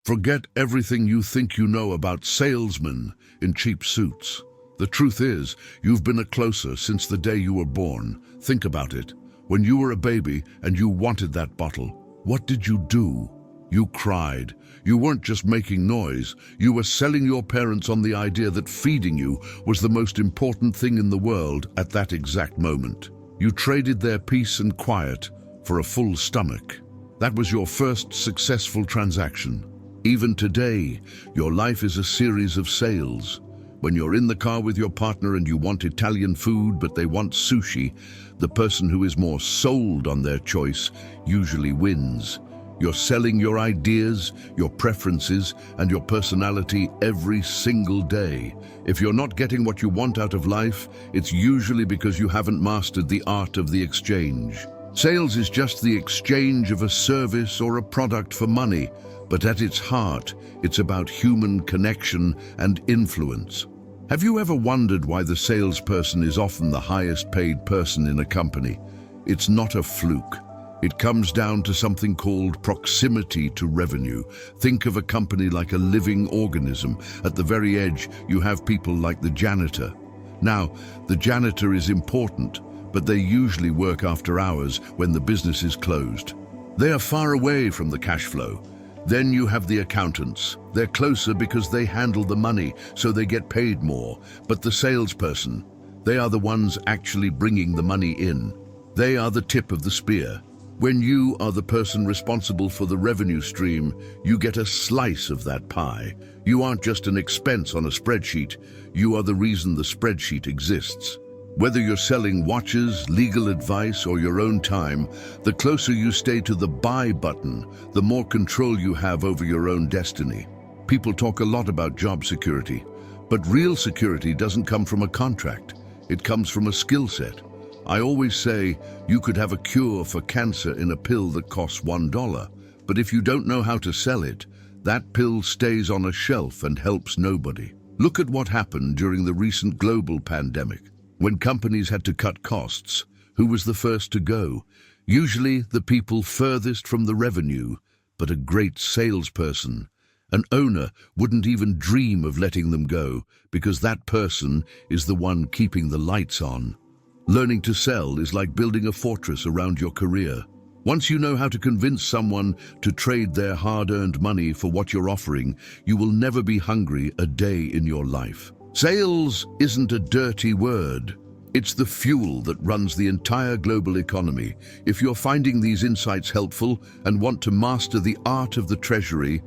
Forget everything you think you know about salesmen in cheap suits. The truth is, you've been a closer since the day you were born. Think about it. When you were a baby and you wanted that bottle, what did you do? You cried. You weren't just making noise. You were selling your parents on the idea that feeding you was the most important thing in the world at that exact moment. You traded their peace and quiet for a full stomach. That was your first successful transaction. Even today, your life is a series of sales. When you're in the car with your partner and you want Italian food but they want sushi, the person who is more sold on their choice usually wins. You're selling your ideas, your preferences, and your personality every single day. If you're not getting what you want out of life, it's usually because you haven't mastered the art of the exchange. Sales is just the exchange of a service or a product for money, but at its heart, it's about human connection and influence. Have you ever wondered why the salesperson is often the highest paid person in a company? It's not a fluke. It comes down to something called proximity to revenue. Think of a company like a living organism. At the very edge, you have people like the janitor. Now, the janitor is important, but they usually work after hours when the business is closed. They are far away from the cash flow. Then you have the accountants. They're closer because they handle the money, so they get paid more. But the salesperson, they are the ones actually bringing the money in. They are the tip of the spear. When you are the person responsible for the revenue stream, you get a slice of that pie. You aren't just an expense on a spreadsheet. You are the reason the spreadsheet exists. Whether you're selling watches, legal advice, or your own time, the closer you stay to the buy button, the more control you have over your own destiny. People talk a lot about job security, but real security doesn't come from a contract. It comes from a skill set. I always say you could have a cure for cancer in a pill that costs $1, but if you don't know how to sell it, that pill stays on a shelf and helps nobody. Look at what happened during the recent global pandemic. When companies had to cut costs, who was the first to go? Usually the people furthest from the revenue, but a great salesperson. An owner wouldn't even dream of letting them go because that person is the one keeping the lights on. Learning to sell is like building a fortress around your career. Once you know how to convince someone to trade their hard-earned money for what you're offering, you will never be hungry a day in your life. Sales isn't a dirty word. It's the fuel that runs the entire global economy. If you're finding these insights helpful and want to master the art of the Treasury,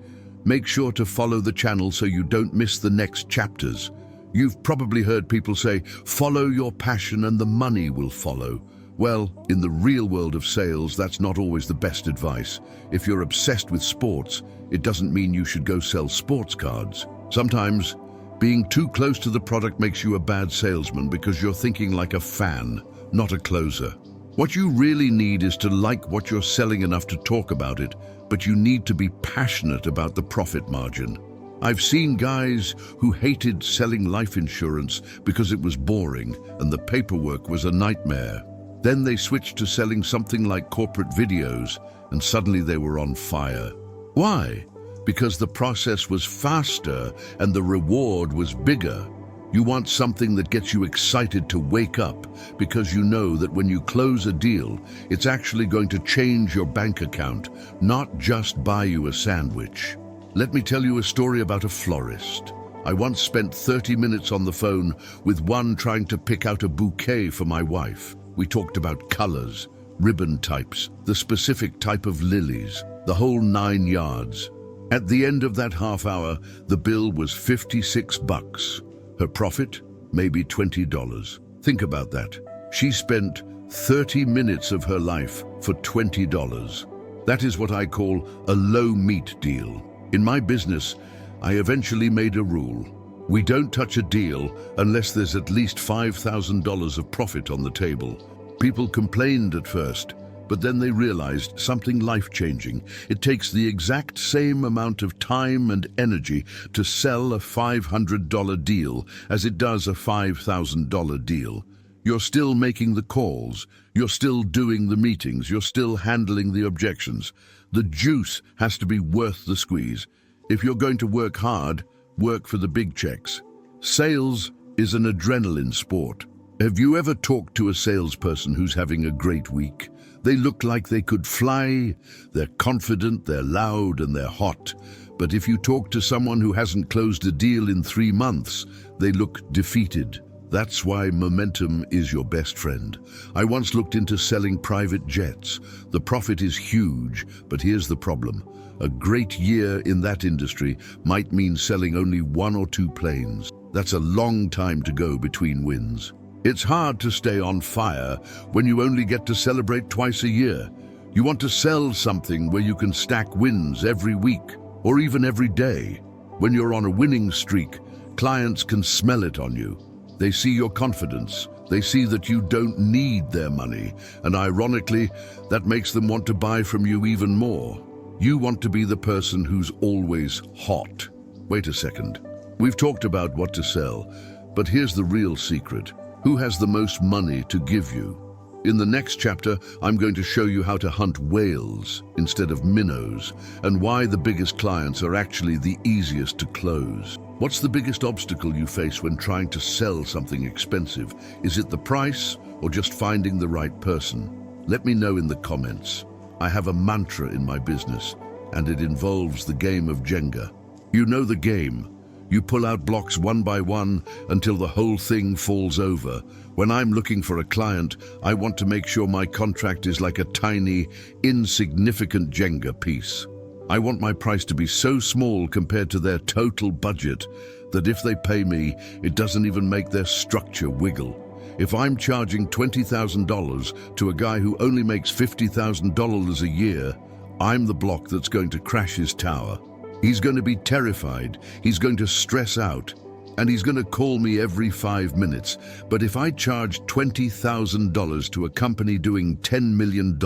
make sure to follow the channel so you don't miss the next chapters. You've probably heard people say, follow your passion and the money will follow. Well, in the real world of sales, that's not always the best advice. If you're obsessed with sports, it doesn't mean you should go sell sports cards. Sometimes, being too close to the product makes you a bad salesman because you're thinking like a fan, not a closer. What you really need is to like what you're selling enough to talk about it, but you need to be passionate about the profit margin. I've seen guys who hated selling life insurance because it was boring and the paperwork was a nightmare. Then they switched to selling something like corporate videos and suddenly they were on fire. Why? Because the process was faster and the reward was bigger. You want something that gets you excited to wake up because you know that when you close a deal, it's actually going to change your bank account, not just buy you a sandwich. Let me tell you a story about a florist. I once spent 30 minutes on the phone with one trying to pick out a bouquet for my wife. We talked about colors, ribbon types, the specific type of lilies, the whole 9 yards. At the end of that half hour, the bill was $56. Her profit, maybe $20. Think about that. She spent 30 minutes of her life for $20. That is what I call a low-meat deal. In my business, I eventually made a rule. We don't touch a deal unless there's at least $5,000 of profit on the table. People complained at first, but then they realized something life-changing. It takes the exact same amount of time and energy to sell a $500 deal as it does a $5,000 deal. You're still making the calls, you're still doing the meetings, you're still handling the objections. The juice has to be worth the squeeze. If you're going to work hard, work for the big checks. Sales is an adrenaline sport. Have you ever talked to a salesperson who's having a great week? They look like they could fly, they're confident, they're loud, and they're hot. But if you talk to someone who hasn't closed a deal in 3 months, they look defeated. That's why momentum is your best friend. I once looked into selling private jets. The profit is huge, but here's the problem. A great year in that industry might mean selling only 1 or 2 planes. That's a long time to go between wins. It's hard to stay on fire when you only get to celebrate twice a year. You want to sell something where you can stack wins every week or even every day. When you're on a winning streak, clients can smell it on you. They see your confidence. They see that you don't need their money. And ironically, that makes them want to buy from you even more. You want to be the person who's always hot. Wait a second. We've talked about what to sell, but here's the real secret. Who has the most money to give you? In the next chapter, I'm going to show you how to hunt whales instead of minnows, and why the biggest clients are actually the easiest to close. What's the biggest obstacle you face when trying to sell something expensive? Is it the price or just finding the right person? Let me know in the comments. I have a mantra in my business, and it involves the game of Jenga. You know the game. You pull out blocks one by one until the whole thing falls over. When I'm looking for a client, I want to make sure my contract is like a tiny, insignificant Jenga piece. I want my price to be so small compared to their total budget that if they pay me, it doesn't even make their structure wiggle. If I'm charging $20,000 to a guy who only makes $50,000 a year, I'm the block that's going to crash his tower. He's going to be terrified, he's going to stress out, and he's going to call me every 5 minutes. But if I charge $20,000 to a company doing $10 million,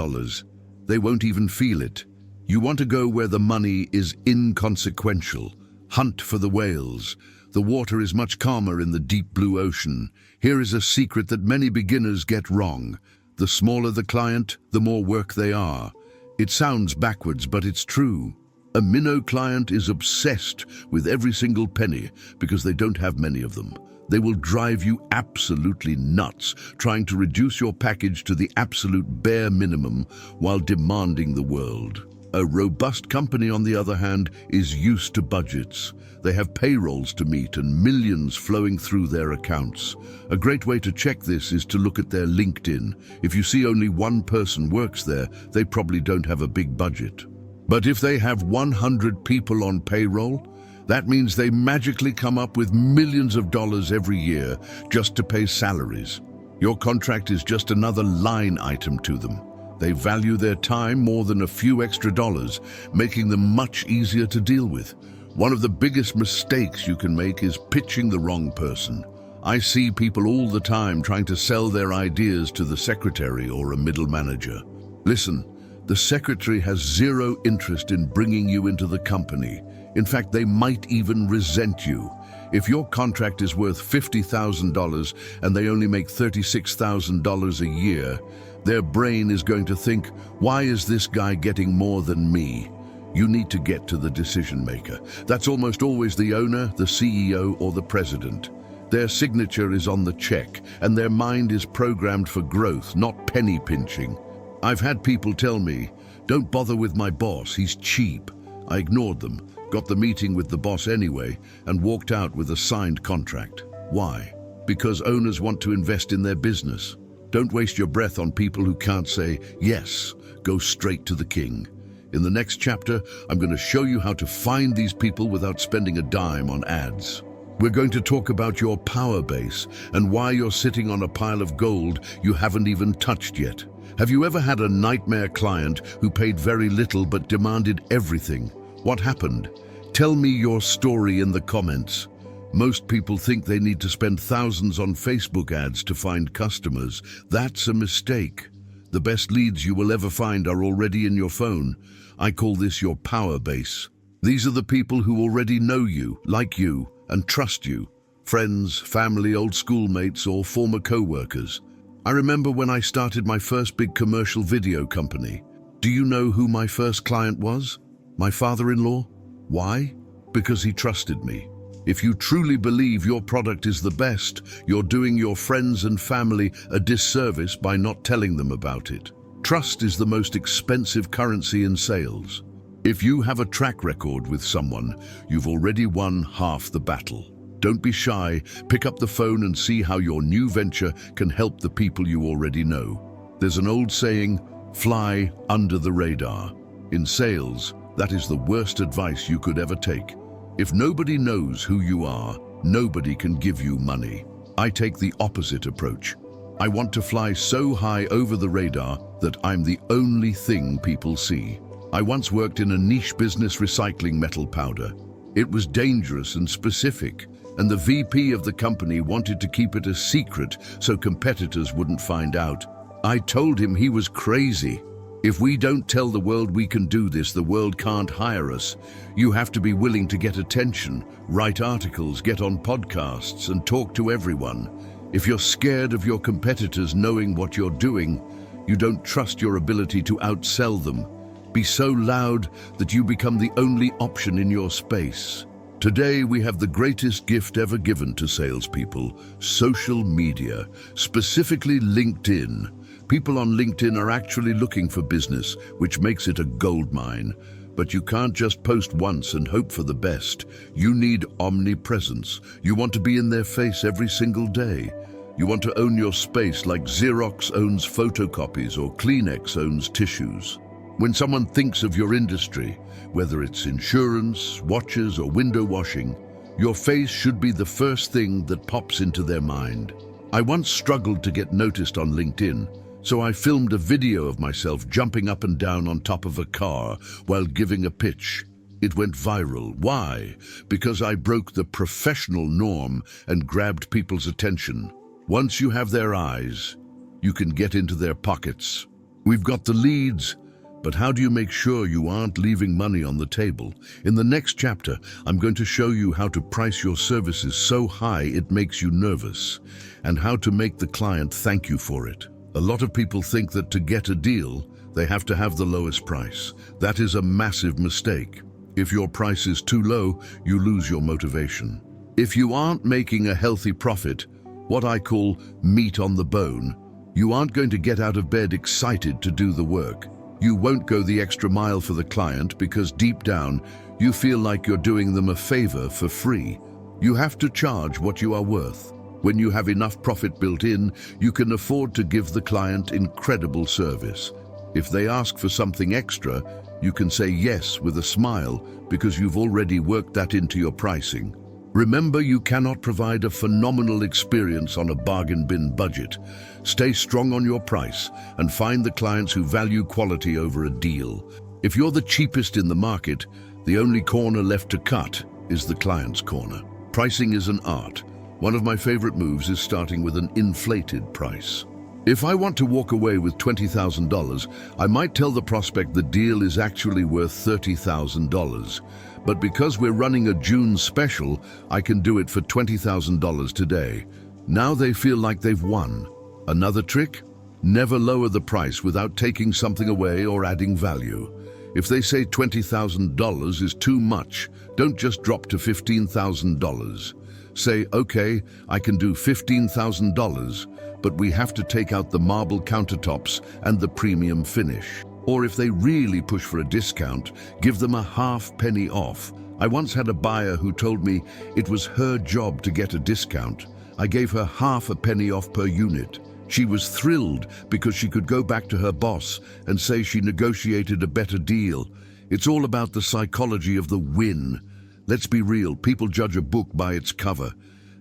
they won't even feel it. You want to go where the money is inconsequential. Hunt for the whales. The water is much calmer in the deep blue ocean. Here is a secret that many beginners get wrong. The smaller the client, the more work they are. It sounds backwards, but it's true. A minnow client is obsessed with every single penny because they don't have many of them. They will drive you absolutely nuts, trying to reduce your package to the absolute bare minimum while demanding the world. A robust company, on the other hand, is used to budgets. They have payrolls to meet and millions flowing through their accounts. A great way to check this is to look at their LinkedIn. If you see only one person works there, they probably don't have a big budget. But if they have 100 people on payroll, that means they magically come up with millions of dollars every year just to pay salaries. Your contract is just another line item to them. They value their time more than a few extra dollars, making them much easier to deal with. One of the biggest mistakes you can make is pitching the wrong person. I see people all the time trying to sell their ideas to the secretary or a middle manager. Listen. The secretary has zero interest in bringing you into the company. In fact, they might even resent you. If your contract is worth $50,000 and they only make $36,000 a year, their brain is going to think, why is this guy getting more than me? You need to get to the decision maker. That's almost always the owner, the CEO, or the president. Their signature is on the check, and their mind is programmed for growth, not penny pinching. I've had people tell me, don't bother with my boss, he's cheap. I ignored them, got the meeting with the boss anyway, and walked out with a signed contract. Why? Because owners want to invest in their business. Don't waste your breath on people who can't say yes. Go straight to the king. In the next chapter, I'm going to show you how to find these people without spending a dime on ads. We're going to talk about your power base and why you're sitting on a pile of gold you haven't even touched yet. Have you ever had a nightmare client who paid very little but demanded everything? What happened? Tell me your story in the comments. Most people think they need to spend thousands on Facebook ads to find customers. That's a mistake. The best leads you will ever find are already in your phone. I call this your power base. These are the people who already know you, like you, and trust you. Friends, family, old schoolmates, or former co-workers. I remember when I started my first big commercial video company. Do you know who my first client was? My father-in-law. Why? Because he trusted me. If you truly believe your product is the best, you're doing your friends and family a disservice by not telling them about it. Trust is the most expensive currency in sales. If you have a track record with someone, you've already won half the battle. Don't be shy, pick up the phone and see how your new venture can help the people you already know. There's an old saying, fly under the radar. In sales, that is the worst advice you could ever take. If nobody knows who you are, nobody can give you money. I take the opposite approach. I want to fly so high over the radar that I'm the only thing people see. I once worked in a niche business recycling metal powder. It was dangerous and specific, and the VP of the company wanted to keep it a secret so competitors wouldn't find out. I told him he was crazy. If we don't tell the world we can do this, the world can't hire us. You have to be willing to get attention, write articles, get on podcasts, and talk to everyone. If you're scared of your competitors knowing what you're doing, you don't trust your ability to outsell them. Be so loud that you become the only option in your space. Today, we have the greatest gift ever given to salespeople: social media, specifically LinkedIn. People on LinkedIn are actually looking for business, which makes it a goldmine. But you can't just post once and hope for the best. You need omnipresence. You want to be in their face every single day. You want to own your space like Xerox owns photocopies or Kleenex owns tissues. When someone thinks of your industry, whether it's insurance, watches, or window washing, your face should be the first thing that pops into their mind. I once struggled to get noticed on LinkedIn, so I filmed a video of myself jumping up and down on top of a car while giving a pitch. It went viral. Why? Because I broke the professional norm and grabbed people's attention. Once you have their eyes, you can get into their pockets. We've got the leads, but how do you make sure you aren't leaving money on the table? In the next chapter, I'm going to show you how to price your services so high it makes you nervous, and how to make the client thank you for it. A lot of people think that to get a deal, they have to have the lowest price. That is a massive mistake. If your price is too low, you lose your motivation. If you aren't making a healthy profit, what I call meat on the bone, you aren't going to get out of bed excited to do the work. You won't go the extra mile for the client because deep down, you feel like you're doing them a favor for free. You have to charge what you are worth. When you have enough profit built in, you can afford to give the client incredible service. If they ask for something extra, you can say yes with a smile because you've already worked that into your pricing. Remember, you cannot provide a phenomenal experience on a bargain bin budget. Stay strong on your price and find the clients who value quality over a deal. If you're the cheapest in the market, the only corner left to cut is the client's corner. Pricing is an art. One of my favorite moves is starting with an inflated price. If I want to walk away with $20,000, I might tell the prospect the deal is actually worth $30,000. But because we're running a June special, I can do it for $20,000 today. Now they feel like they've won. Another trick? Never lower the price without taking something away or adding value. If they say $20,000 is too much, don't just drop to $15,000. Say, okay, I can do $15,000, but we have to take out the marble countertops and the premium finish. Or if they really push for a discount, give them a half penny off. I once had a buyer who told me it was her job to get a discount. I gave her half a penny off per unit. She was thrilled because she could go back to her boss and say she negotiated a better deal. It's all about the psychology of the win. Let's be real, people judge a book by its cover.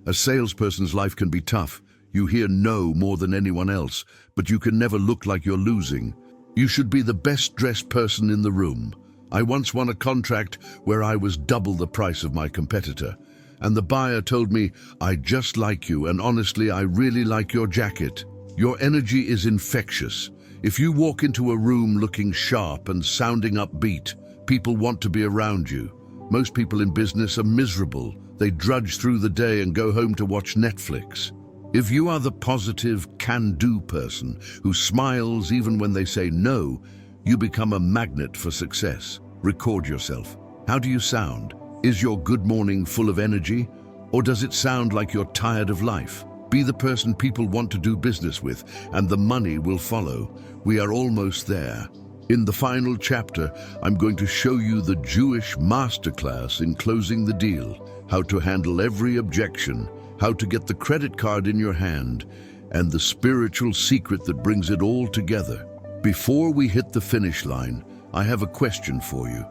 A salesperson's life can be tough. You hear no more than anyone else, but you can never look like you're losing. You should be the best dressed person in the room. I once won a contract where I was double the price of my competitor, and the buyer told me, "I just like you, and honestly, I really like your jacket. Your energy is infectious. If you walk into a room looking sharp and sounding upbeat, people want to be around you." Most people in business are miserable. They drudge through the day and go home to watch Netflix. If you are the positive, can-do person who smiles even when they say no, you become a magnet for success. Record yourself. How do you sound? Is your good morning full of energy, or does it sound like you're tired of life? Be the person people want to do business with, and the money will follow. We are almost there. In the final chapter, I'm going to show you the Jewish masterclass in closing the deal, how to handle every objection, how to get the credit card in your hand, and the spiritual secret that brings it all together. Before we hit the finish line, I have a question for you.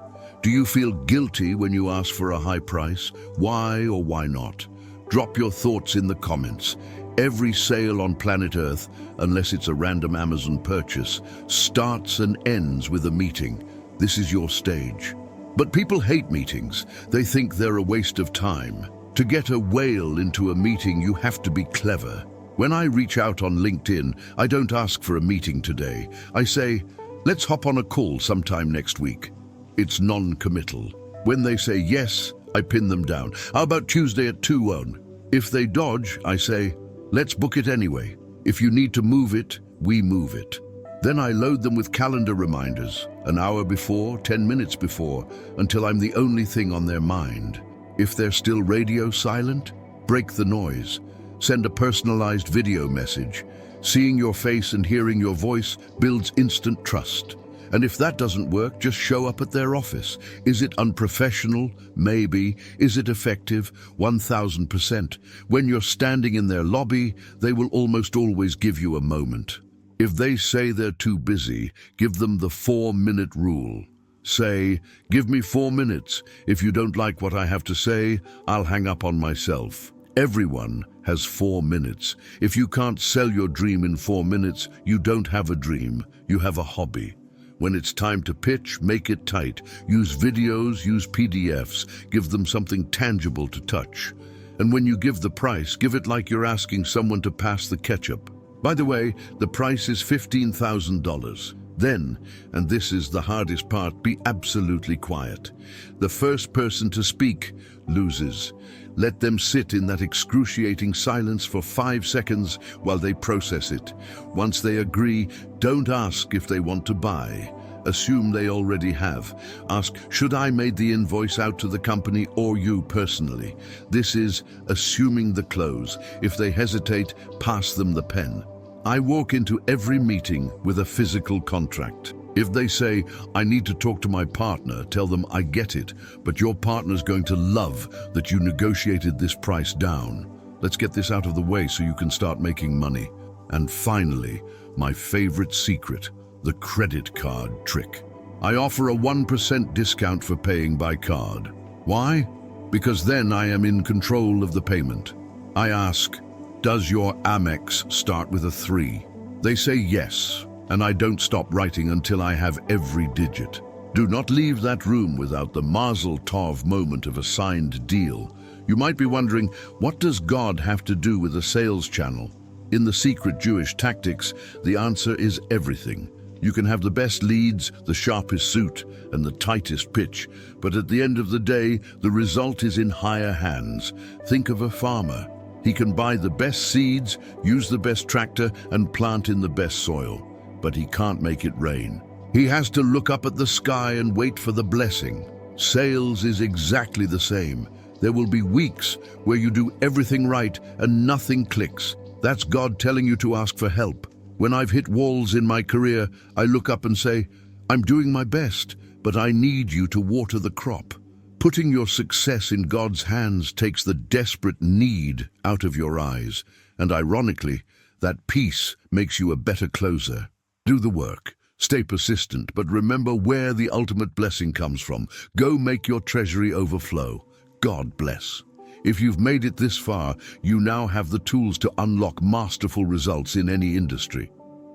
Do you feel guilty when you ask for a high price? Why or why not? Drop your thoughts in the comments. Every sale on planet Earth, unless it's a random Amazon purchase, starts and ends with a meeting. This is your stage. But people hate meetings. They think they're a waste of time. To get a whale into a meeting, you have to be clever. When I reach out on LinkedIn, I don't ask for a meeting today. I say, let's hop on a call sometime next week. It's non-committal. When they say yes, I pin them down. How about Tuesday at 2:00? If they dodge, I say, let's book it anyway. If you need to move it, we move it. Then I load them with calendar reminders, an hour before, 10 minutes before, until I'm the only thing on their mind. If they're still radio silent, break the noise. Send a personalized video message. Seeing your face and hearing your voice builds instant trust. And if that doesn't work, just show up at their office. Is it unprofessional? Maybe. Is it effective? 1000%. When you're standing in their lobby, they will almost always give you a moment. If they say they're too busy, give them the 4-minute rule. Say, give me 4 minutes. If you don't like what I have to say, I'll hang up on myself. Everyone has 4 minutes. If you can't sell your dream in 4 minutes, you don't have a dream. You have a hobby. When it's time to pitch, make it tight. Use videos, use PDFs, give them something tangible to touch. And when you give the price, give it like you're asking someone to pass the ketchup. By the way, the price is $15,000. Then, and this is the hardest part, be absolutely quiet. The first person to speak loses. Let them sit in that excruciating silence for 5 seconds while they process it. Once they agree, don't ask if they want to buy. Assume they already have. Ask, should I make the invoice out to the company or you personally? This is assuming the close. If they hesitate, pass them the pen. I walk into every meeting with a physical contract. If they say, I need to talk to my partner, tell them I get it, but your partner's going to love that you negotiated this price down. Let's get this out of the way so you can start making money. And finally, my favorite secret, the credit card trick. I offer a 1% discount for paying by card. Why? Because then I am in control of the payment. I ask, does your Amex start with a 3? They say yes. And I don't stop writing until I have every digit. Do not leave that room without the mazel tov moment of a signed deal. You might be wondering, what does God have to do with a sales channel? In the secret Jewish tactics, the answer is everything. You can have the best leads, the sharpest suit, and the tightest pitch, but at the end of the day, the result is in higher hands. Think of a farmer. He can buy the best seeds, use the best tractor, and plant in the best soil. But he can't make it rain. He has to look up at the sky and wait for the blessing. Sales is exactly the same. There will be weeks where you do everything right and nothing clicks. That's God telling you to ask for help. When I've hit walls in my career, I look up and say, I'm doing my best, but I need you to water the crop. Putting your success in God's hands takes the desperate need out of your eyes. And ironically, that peace makes you a better closer. Do the work, stay persistent, but remember where the ultimate blessing comes from. Go make your treasury overflow. God bless. If you've made it this far, you now have the tools to unlock masterful results in any industry.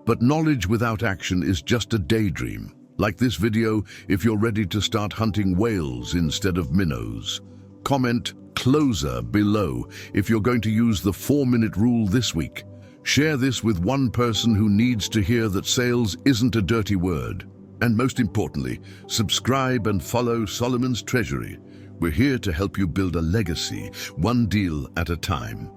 But knowledge without action is just a daydream. Like this video, if you're ready to start hunting whales instead of minnows. Comment closer below if you're going to use the 4-minute rule this week. Share this with one person who needs to hear that sales isn't a dirty word. And most importantly, subscribe and follow Solomon's Treasury. We're here to help you build a legacy, one deal at a time.